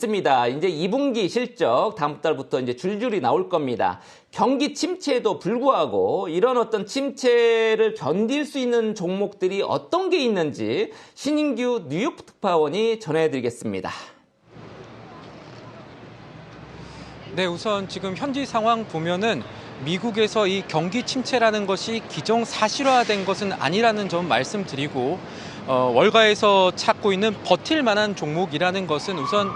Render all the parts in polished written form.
있습니다. 이제 2분기 실적 다음 달부터 이제 줄줄이 나올 겁니다. 경기 침체에도 불구하고 이런 어떤 침체를 견딜 수 있는 종목들이 어떤 게 있는지 신인규 뉴욕 특파원이 전해드리겠습니다. 네, 우선 지금 현지 상황 보면은 미국에서 이 경기 침체라는 것이 기정사실화된 것은 아니라는 점 말씀드리고 월가에서 찾고 있는 버틸 만한 종목이라는 것은 우선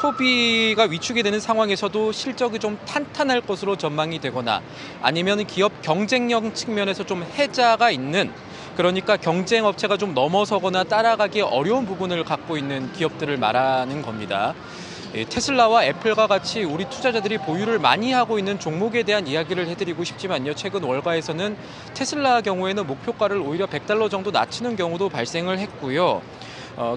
소비가 위축이 되는 상황에서도 실적이 좀 탄탄할 것으로 전망이 되거나 아니면 기업 경쟁력 측면에서 좀 해자가 있는, 그러니까 경쟁 업체가 좀 넘어서거나 따라가기 어려운 부분을 갖고 있는 기업들을 말하는 겁니다. 테슬라와 애플과 같이 우리 투자자들이 보유를 많이 하고 있는 종목에 대한 이야기를 해드리고 싶지만요. 최근 월가에서는 테슬라 경우에는 목표가를 오히려 $100 정도 낮추는 경우도 발생을 했고요.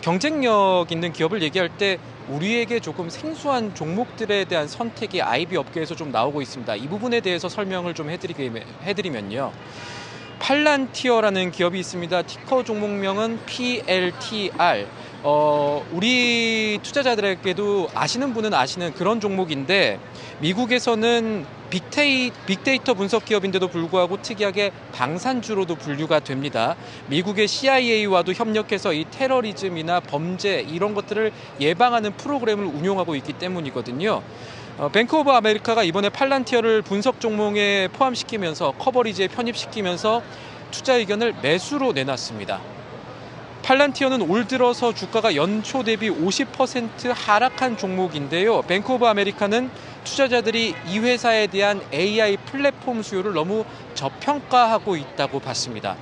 경쟁력 있는 기업을 얘기할 때 우리에게 조금 생소한 종목들에 대한 선택이 IB 업계에서 좀 나오고 있습니다. 이 부분에 대해서 설명을 좀 해드리면요. 팔란티어라는 기업이 있습니다. 티커 종목명은 PLTR. 우리 투자자들에게도 아시는 분은 아시는 그런 종목인데, 미국에서는 빅데이터 분석 기업인데도 불구하고 특이하게 방산주로도 분류가 됩니다. 미국의 CIA와도 협력해서 이 테러리즘이나 범죄 이런 것들을 예방하는 프로그램을 운용하고 있기 때문이거든요. 뱅크 오브 아메리카가 이번에 팔란티어를 분석 종목에 포함시키면서 커버리지에 편입시키면서 투자 의견을 매수로 내놨습니다. 팔란티어는 올 들어서 주가가 연초 대비 50% 하락한 종목인데요. 뱅크 오브 아메리카는 투자자들이 이 회사에 대한 AI 플랫폼 수요를 너무 저평가하고 있다고 봤습니다.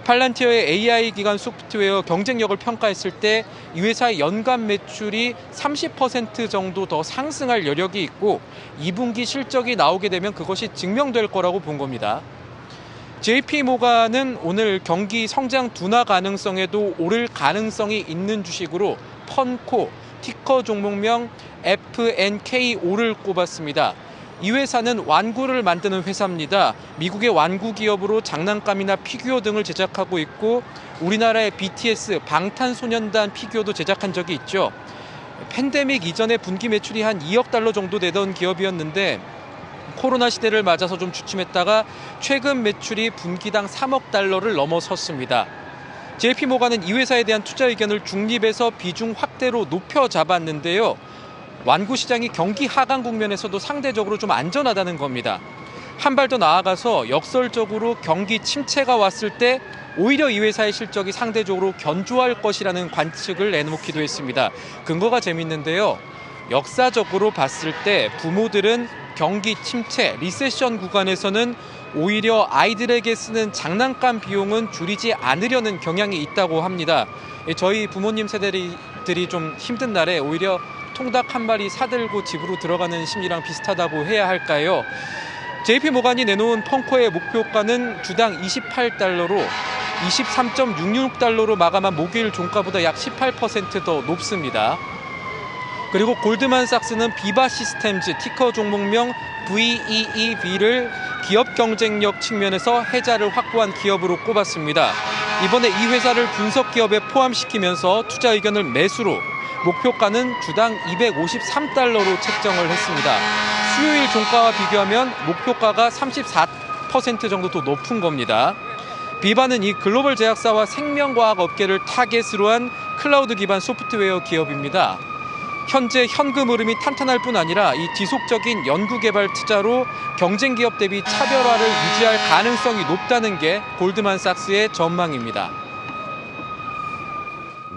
팔란티어의 AI 기반 소프트웨어 경쟁력을 평가했을 때 이 회사의 연간 매출이 30% 정도 더 상승할 여력이 있고 2분기 실적이 나오게 되면 그것이 증명될 거라고 본 겁니다. JP모간은 오늘 경기 성장 둔화 가능성에도 오를 가능성이 있는 주식으로 펀코, 티커 종목명 FNK5를 꼽았습니다. 이 회사는 완구를 만드는 회사입니다. 미국의 완구 기업으로 장난감이나 피규어 등을 제작하고 있고 우리나라의 BTS, 방탄소년단 피규어도 제작한 적이 있죠. 팬데믹 이전에 분기 매출이 한 $2억 정도 되던 기업이었는데 코로나 시대를 맞아서 좀 주춤했다가 최근 매출이 분기당 $3억 넘어섰습니다. JP모간은 이 회사에 대한 투자 의견을 중립에서 비중 확대로 높여 잡았는데요. 완구 시장이 경기 하강 국면에서도 상대적으로 좀 안전하다는 겁니다. 한 발 더 나아가서 역설적으로 경기 침체가 왔을 때 오히려 이 회사의 실적이 상대적으로 견조할 것이라는 관측을 내놓기도 했습니다. 근거가 재밌는데요. 역사적으로 봤을 때 부모들은 경기 침체, 리세션 구간에서는 오히려 아이들에게 쓰는 장난감 비용은 줄이지 않으려는 경향이 있다고 합니다. 저희 부모님 세대들이 좀 힘든 날에 오히려 통닭 한 마리 사들고 집으로 들어가는 심리랑 비슷하다고 해야 할까요? JP모간이 내놓은 펑코의 목표가는 주당 $28로 23.66달러로 마감한 목요일 종가보다 약 18% 더 높습니다. 그리고 골드만삭스는 비바 시스템즈 티커 종목명 VEEV를 기업 경쟁력 측면에서 해자를 확보한 기업으로 꼽았습니다. 이번에 이 회사를 분석 기업에 포함시키면서 투자 의견을 매수로 목표가는 주당 $253로 책정을 했습니다. 수요일 종가와 비교하면 목표가가 34% 정도 더 높은 겁니다. 비바는 이 글로벌 제약사와 생명과학 업계를 타겟으로 한 클라우드 기반 소프트웨어 기업입니다. 현재 현금 흐름이 탄탄할 뿐 아니라 이 지속적인 연구개발 투자로 경쟁 기업 대비 차별화를 유지할 가능성이 높다는 게 골드만삭스의 전망입니다.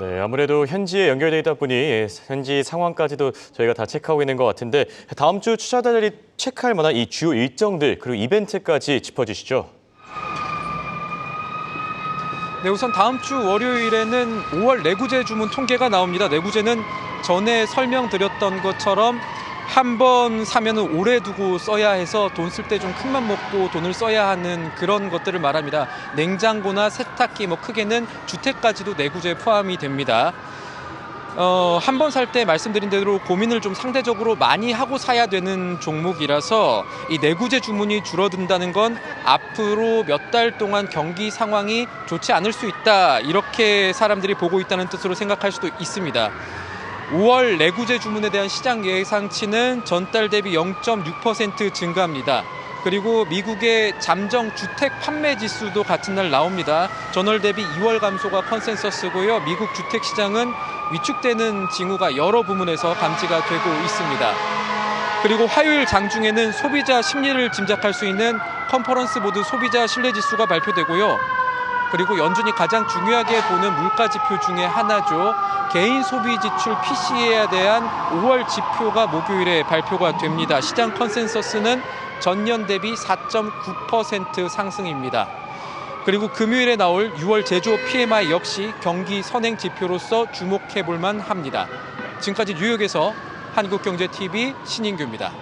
네, 아무래도 현지에 연결되어 있다 보니 현지 상황까지도 저희가 다 체크하고 있는 것 같은데 다음 주 투자자들이 체크할 만한 이 주요 일정들 그리고 이벤트까지 짚어주시죠. 네, 우선 다음 주 월요일에는 5월 내구재 주문 통계가 나옵니다. 내구재는 전에 설명드렸던 것처럼 한 번 사면은 오래 두고 써야 해서 돈 쓸 때 좀 큰맘 먹고 돈을 써야 하는 그런 것들을 말합니다. 냉장고나 세탁기, 크게는 주택까지도 내구재에 포함이 됩니다. 한 번 살 때 말씀드린 대로 고민을 좀 상대적으로 많이 하고 사야 되는 종목이라서 이 내구재 주문이 줄어든다는 건 앞으로 몇 달 동안 경기 상황이 좋지 않을 수 있다, 이렇게 사람들이 보고 있다는 뜻으로 생각할 수도 있습니다. 5월 내구재 주문에 대한 시장 예상치는 전달 대비 0.6% 증가합니다. 그리고 미국의 잠정 주택 판매 지수도 같은 날 나옵니다. 전월 대비 2월 감소가 컨센서스고요. 미국 주택 시장은 위축되는 징후가 여러 부문에서 감지가 되고 있습니다. 그리고 화요일 장중에는 소비자 심리를 짐작할 수 있는 컨퍼런스 보드 소비자 신뢰지수가 발표되고요. 그리고 연준이 가장 중요하게 보는 물가 지표 중에 하나죠. 개인 소비 지출 PCE에 대한 5월 지표가 목요일에 발표가 됩니다. 시장 컨센서스는 전년 대비 4.9% 상승입니다. 그리고 금요일에 나올 6월 제조업 PMI 역시 경기 선행 지표로서 주목해 볼 만합니다. 지금까지 뉴욕에서 한국경제TV 신인규입니다.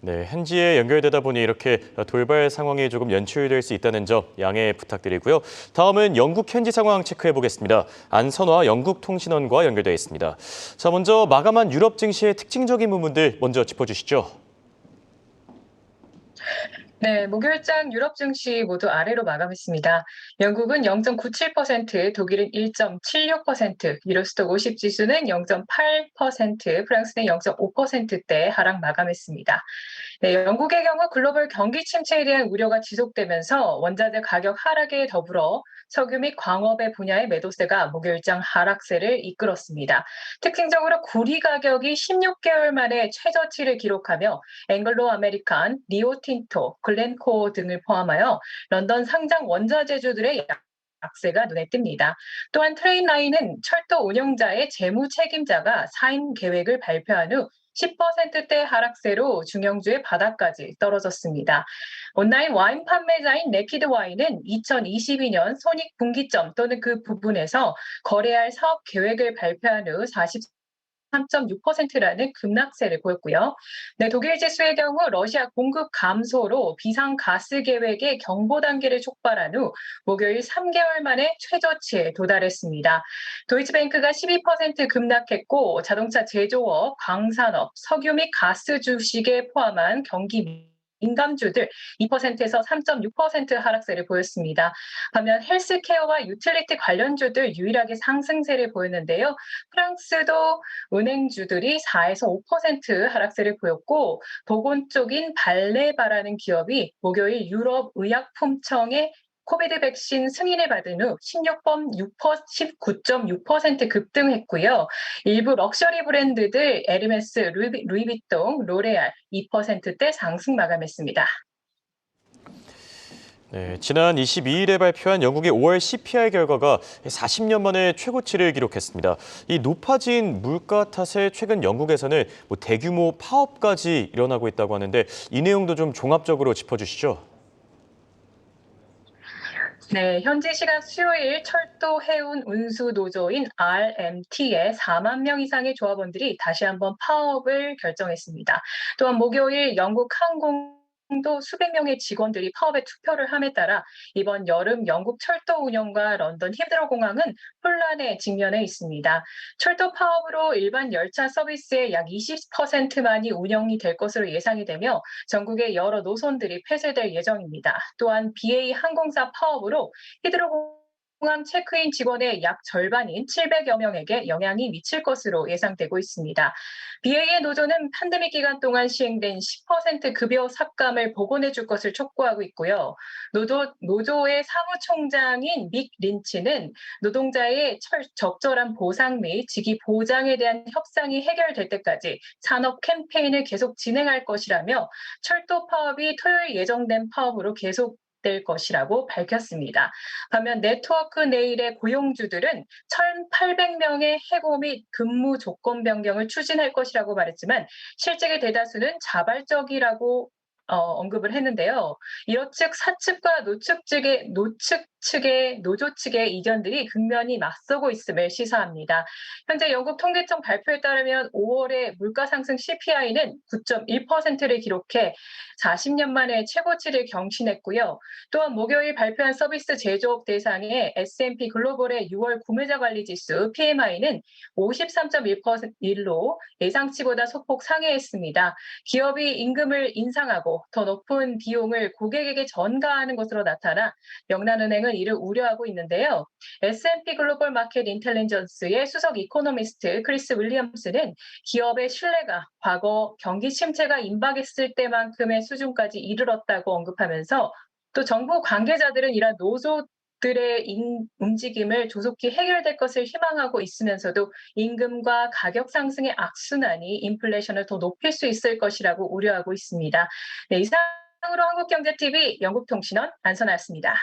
네, 현지에 연결되다 보니 이렇게 돌발 상황이 조금 연출될 수 있다는 점 양해 부탁드리고요. 다음은 영국 현지 상황 체크해 보겠습니다. 안선화 영국통신원과 연결되어 있습니다. 자, 먼저 마감한 유럽 증시의 특징적인 부분들 먼저 짚어주시죠. 네, 목요일장 유럽 증시 모두 아래로 마감했습니다. 영국은 0.97%, 독일은 1.76%, 유로스톡 50 지수는 0.8%, 프랑스는 0.5%대 하락 마감했습니다. 네, 영국의 경우 글로벌 경기 침체에 대한 우려가 지속되면서 원자재 가격 하락에 더불어 석유 및 광업의 분야의 매도세가 목요일장 하락세를 이끌었습니다. 특징적으로 구리 가격이 16개월 만에 최저치를 기록하며 앵글로 아메리칸, 리오틴토, 글렌코어 등을 포함하여 런던 상장 원자재주들의 약세가 눈에 띕니다. 또한 트레인라인은 철도 운영자의 재무 책임자가 사인 계획을 발표한 후 10%대 하락세로 중형주의 바닥까지 떨어졌습니다. 온라인 와인 판매자인 네키드 와인은 2022년 손익 분기점 또는 그 부분에서 거래할 사업 계획을 발표한 후 3.6%라는 급락세를 보였고요. 네, 독일 지수의 경우 러시아 공급 감소로 비상 가스 계획의 경보 단계를 촉발한 후 목요일 3개월 만에 최저치에 도달했습니다. 도이치뱅크가 12% 급락했고 자동차 제조업, 광산업, 석유 및 가스 주식에 포함한 경기 민감주들 2%에서 3.6% 하락세를 보였습니다. 반면 헬스케어와 유틸리티 관련주들 유일하게 상승세를 보였는데요. 프랑스도 은행주들이 4에서 5% 하락세를 보였고 보건 쪽인 발레바라는 기업이 목요일 유럽 의약품청의 코비드 백신 승인을 받은 후 19.6% 급등했고요. 일부 럭셔리 브랜드들 에르메스, 루이비통, 로레알 2%대 상승 마감했습니다. 네, 지난 22일에 발표한 영국의 5월 CPI 결과가 40년 만에 최고치를 기록했습니다. 이 높아진 물가 탓에 최근 영국에서는 대규모 파업까지 일어나고 있다고 하는데 이 내용도 좀 종합적으로 짚어주시죠. 네, 현지 시간 수요일 철도 해운 운수 노조인 RMT의 4만 명 이상의 조합원들이 다시 한번 파업을 결정했습니다. 또한 목요일 영국 항공도 수백 명의 직원들이 파업에 투표를 함에 따라 이번 여름 영국 철도 운영과 런던 히드로 공항은 혼란에 직면해 있습니다. 철도 파업으로 일반 열차 서비스의 약 20%만이 운영이 될 것으로 예상이 되며 전국의 여러 노선들이 폐쇄될 예정입니다. 또한 BA 항공사 파업으로 히드로 공항 체크인 직원의 약 절반인 700여 명에게 영향이 미칠 것으로 예상되고 있습니다. BA의 노조는 팬데믹 기간 동안 시행된 10% 급여 삭감을 복원해 줄 것을 촉구하고 있고요. 노조의 사무총장인 믹 린치는 노동자의 적절한 보상 및 직위 보장에 대한 협상이 해결될 때까지 산업 캠페인을 계속 진행할 것이라며 철도 파업이 토요일 예정된 파업으로 계속 될 것이라고 밝혔습니다. 반면 네트워크 내일의 고용주들은 1,800명의 해고 및 근무 조건 변경을 추진할 것이라고 말했지만 실직의 대다수는 자발적이라고 언급을 했는데요. 이렇즉 사측과 노조 측의 이견들이 극명히 맞서고 있음을 시사합니다. 현재 영국 통계청 발표에 따르면 5월의 물가 상승 CPI는 9.1%를 기록해 40년 만에 최고치를 경신했고요. 또한 목요일 발표한 서비스 제조업 대상의 S&P 글로벌의 6월 구매자 관리 지수 PMI는 53.1%로 예상치보다 소폭 상회했습니다. 기업이 임금을 인상하고 경기도 더 높은 비용을 고객에게 전가하는 것으로 나타나 명란은행은 이를 우려하고 있는데요. S&P 글로벌 마켓 인텔리전스의 수석 이코노미스트 크리스 윌리엄스는 기업의 신뢰가 과거 경기 침체가 임박했을 때만큼의 수준까지 이르렀다고 언급하면서 또 정부 관계자들은 이러한 노조들의 움직임을 조속히 해결될 것을 희망하고 있으면서도 임금과 가격 상승의 악순환이 인플레이션을 더 높일 수 있을 것이라고 우려하고 있습니다. 네, 이상으로 한국경제TV 영국통신원 안선아였습니다.